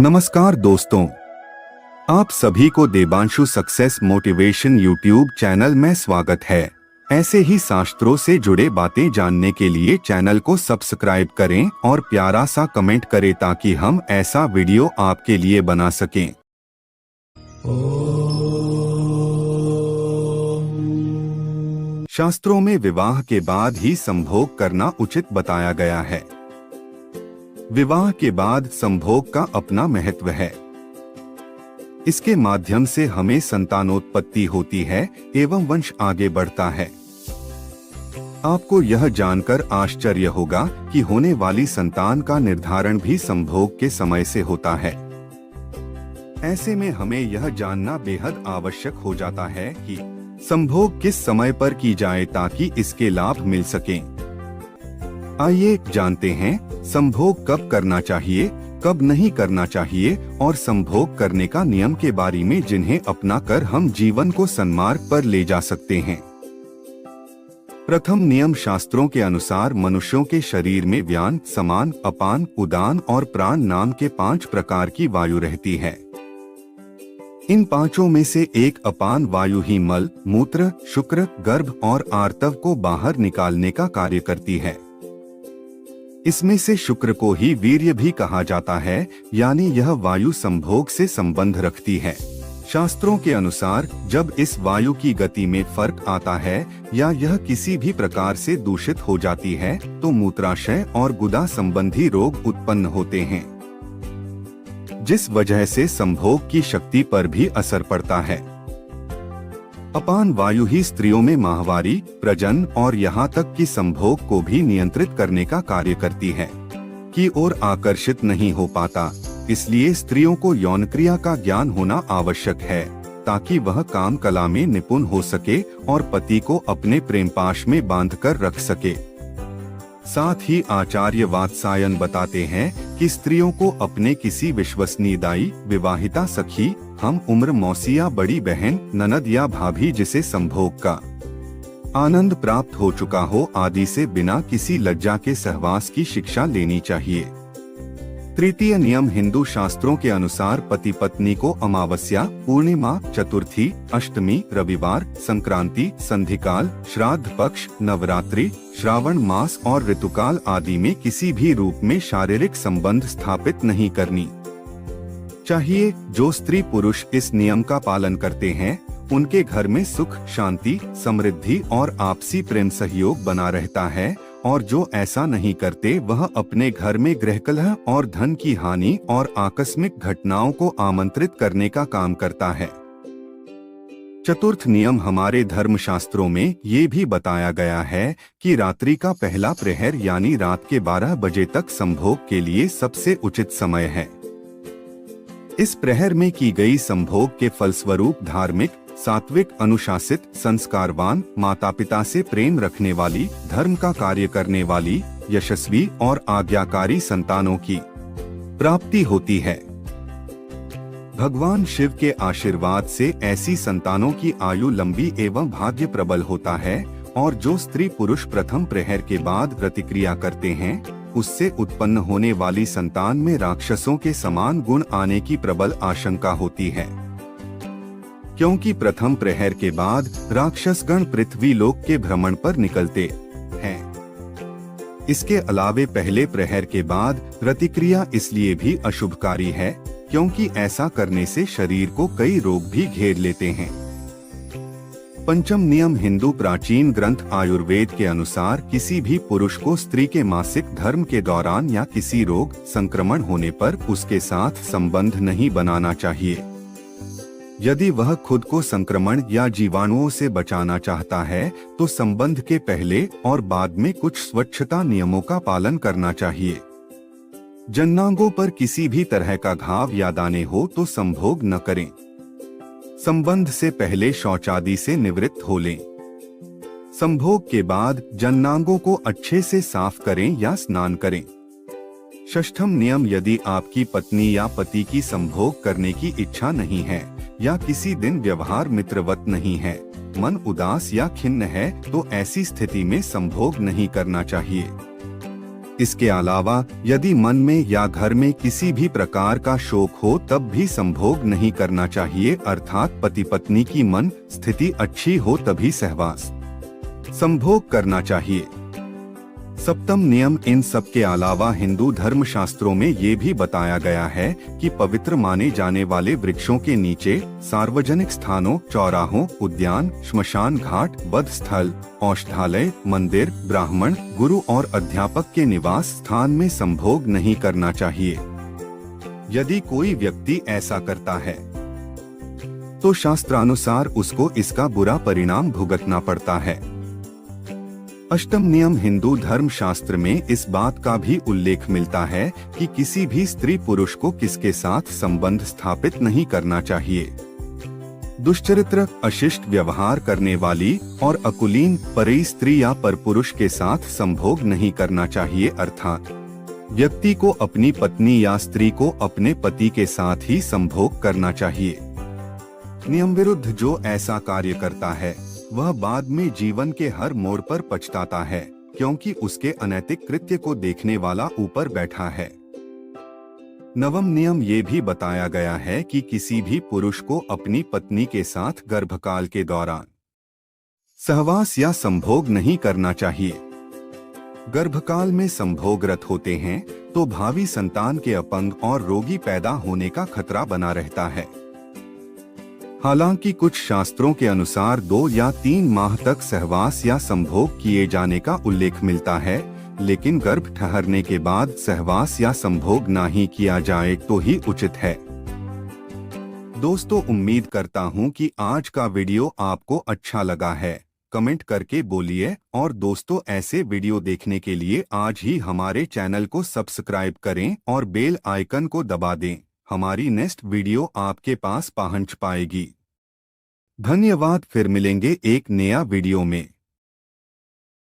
नमस्कार दोस्तों, आप सभी को Devanshu success motivation YouTube channel में स्वागत है। ऐसे ही शास्त्रों से जुड़े बातें जानने के लिए चैनल को सब्सक्राइब करें और प्यारा सा कमेंट करें ताकि हम ऐसा वीडियो आपके लिए बना सकें। शास्त्रों में विवाह के बाद ही संभोग करना उचित बताया गया है। विवाह के बाद संभोग का अपना महत्व है। इसके माध्यम से हमें संतानोत्पत्ति होती है एवं वंश आगे बढ़ता है। आपको यह जानकर आश्चर्य होगा कि होने वाली संतान का निर्धारण भी संभोग के समय से होता है। ऐसे में हमें यह जानना बेहद आवश्यक हो जाता है कि संभोग किस समय पर की जाए ताकि इसके लाभ मिल सकें। आइए जानते हैं संभोग कब करना चाहिए, कब नहीं करना चाहिए और संभोग करने का नियम के बारे में जिन्हें अपनाकर हम जीवन को सन्मार्ग पर ले जा सकते हैं। प्रथम नियम शास्त्रों के अनुसार मनुष्यों के शरीर में व्यान, समान, अपान, उदान और प्राण नाम के 5 प्रकार की वायु रहती है। इन पांचों में से एक अपान वायु ही मल, मूत्र, शुक्र, गर्भ और आर्तव को बाहर निकालने का कार्य करती है। इसमें से शुक्र को ही वीर्य भी कहा जाता है, यानी यह वायु संभोग से संबंध रखती है। शास्त्रों के अनुसार जब इस वायु की गति में फर्क आता है या यह किसी भी प्रकार से दूषित हो जाती है तो मूत्राशय और गुदा संबंधी रोग उत्पन्न होते हैं, जिस वजह से संभोग की शक्ति पर भी असर पड़ता है। अपान वायु ही स्त्रियों में माहवारी, प्रजनन और यहाँ तक कि संभोग को भी नियंत्रित करने का कार्य करती है की ओर आकर्षित नहीं हो पाता। इसलिए स्त्रियों को यौन क्रिया का ज्ञान होना आवश्यक है ताकि वह काम कला में निपुण हो सके और पति को अपने प्रेमपाश में बांधकर रख सके। साथ ही आचार्य वात्सायन बताते हैं कि स्त्रियों को अपने किसी विश्वसनीय दाई, विवाहिता सखी, हम उम्र मौसी या बड़ी बहन, ननद या भाभी जिसे संभोग का आनंद प्राप्त हो चुका हो आदि से बिना किसी लज्जा के सहवास की शिक्षा लेनी चाहिए। तृतीय नियम हिंदू शास्त्रों के अनुसार पति पत्नी को अमावस्या, पूर्णिमा, चतुर्थी, अष्टमी, रविवार, संक्रांति, संधिकाल, श्राद्ध पक्ष, नवरात्रि, श्रावण मास और ऋतुकाल आदि में किसी भी रूप में शारीरिक संबंध स्थापित नहीं करनी चाहिए। जो स्त्री पुरुष इस नियम का पालन करते हैं उनके घर में सुख, शांति, समृद्धि और आपसी प्रेम सहयोग बना रहता है और जो ऐसा नहीं करते वह अपने घर में गृहकलह और धन की हानि और आकस्मिक घटनाओं को आमंत्रित करने का काम करता है। चतुर्थ नियम हमारे धर्मशास्त्रों में ये भी बताया गया है कि रात्रि का पहला प्रहर यानी रात के 12 बजे तक संभोग के लिए सबसे उचित समय है। इस प्रहर में की गई संभोग के फलस्वरूप धार्मिक, सात्विक, अनुशासित, संस्कारवान, माता पिता से प्रेम रखने वाली, धर्म का कार्य करने वाली, यशस्वी और आज्ञाकारी संतानों की प्राप्ति होती है। भगवान शिव के आशीर्वाद से ऐसी संतानों की आयु लंबी एवं भाग्य प्रबल होता है और जो स्त्री पुरुष प्रथम प्रहर के बाद प्रतिक्रिया करते हैं उससे उत्पन्न होने वाली संतान में राक्षसों के समान गुण आने की प्रबल आशंका होती है, क्योंकि प्रथम प्रहर के बाद राक्षसगण पृथ्वी लोक के भ्रमण पर निकलते हैं। इसके अलावे पहले प्रहर के बाद प्रतिक्रिया इसलिए भी अशुभकारी है क्योंकि ऐसा करने से शरीर को कई रोग भी घेर लेते हैं। पंचम नियम हिंदू प्राचीन ग्रंथ आयुर्वेद के अनुसार किसी भी पुरुष को स्त्री के मासिक धर्म के दौरान या किसी रोग संक्रमण होने पर उसके साथ संबंध नहीं बनाना चाहिए। यदि वह खुद को संक्रमण या जीवाणुओं से बचाना चाहता है तो संबंध के पहले और बाद में कुछ स्वच्छता नियमों का पालन करना चाहिए। जननांगों पर किसी भी तरह का घाव या दाने हो तो संभोग न करें। संबंध से पहले शौचादि से निवृत्त हो लें। संभोग के बाद जननांगों को अच्छे से साफ करें या स्नान करें। षष्ठम नियम यदि आपकी पत्नी या पति की संभोग करने की इच्छा नहीं है या किसी दिन व्यवहार मित्रवत नहीं है, मन उदास या खिन्न है तो ऐसी स्थिति में संभोग नहीं करना चाहिए। इसके अलावा यदि मन में या घर में किसी भी प्रकार का शोक हो तब भी संभोग नहीं करना चाहिए, अर्थात पति पत्नी की मन स्थिति अच्छी हो तभी सहवास संभोग करना चाहिए। सप्तम नियम। इन सब के अलावा हिंदू धर्म शास्त्रों में ये भी बताया गया है कि पवित्र माने जाने वाले वृक्षों के नीचे, सार्वजनिक स्थानों, चौराहों, उद्यान, श्मशान घाट, वध स्थल, औषधालय, मंदिर, ब्राह्मण, गुरु और अध्यापक के निवास स्थान में संभोग नहीं करना चाहिए। यदि कोई व्यक्ति ऐसा करता है तो शास्त्रानुसार उसको इसका बुरा परिणाम भुगतना पड़ता है। अष्टम नियम। हिंदू धर्म शास्त्र में इस बात का भी उल्लेख मिलता है कि किसी भी स्त्री पुरुष को किसके साथ संबंध स्थापित नहीं करना चाहिए। दुष्चरित्र, अशिष्ट व्यवहार करने वाली और अकुलीन परी स्त्री या परपुरुष के साथ संभोग नहीं करना चाहिए, अर्थात व्यक्ति को अपनी पत्नी या स्त्री को अपने पति के साथ ही संभोग करना चाहिए। नियम विरुद्ध जो ऐसा कार्य करता है वह बाद में जीवन के हर मोड़ पर पछताता है, क्योंकि उसके अनैतिक कृत्य को देखने वाला ऊपर बैठा है। नवम नियम। ये भी बताया गया है कि किसी भी पुरुष को अपनी पत्नी के साथ गर्भकाल के दौरान सहवास या संभोग नहीं करना चाहिए। गर्भकाल में संभोगरत होते हैं तो भावी संतान के अपंग और रोगी पैदा होने का खतरा बना रहता है। हालांकि कुछ शास्त्रों के अनुसार 2 या 3 माह तक सहवास या संभोग किए जाने का उल्लेख मिलता है, लेकिन गर्भ ठहरने के बाद सहवास या संभोग ना ही किया जाए तो ही उचित है। दोस्तों, उम्मीद करता हूं कि आज का वीडियो आपको अच्छा लगा है। कमेंट करके बोलिए और दोस्तों, ऐसे वीडियो देखने के लिए आज ही हमारे चैनल को सब्सक्राइब करें और बेल आइकन को दबा दें। हमारी नेक्स्ट वीडियो आपके पास पहुंच पाएगी। धन्यवाद। फिर मिलेंगे एक नया वीडियो में।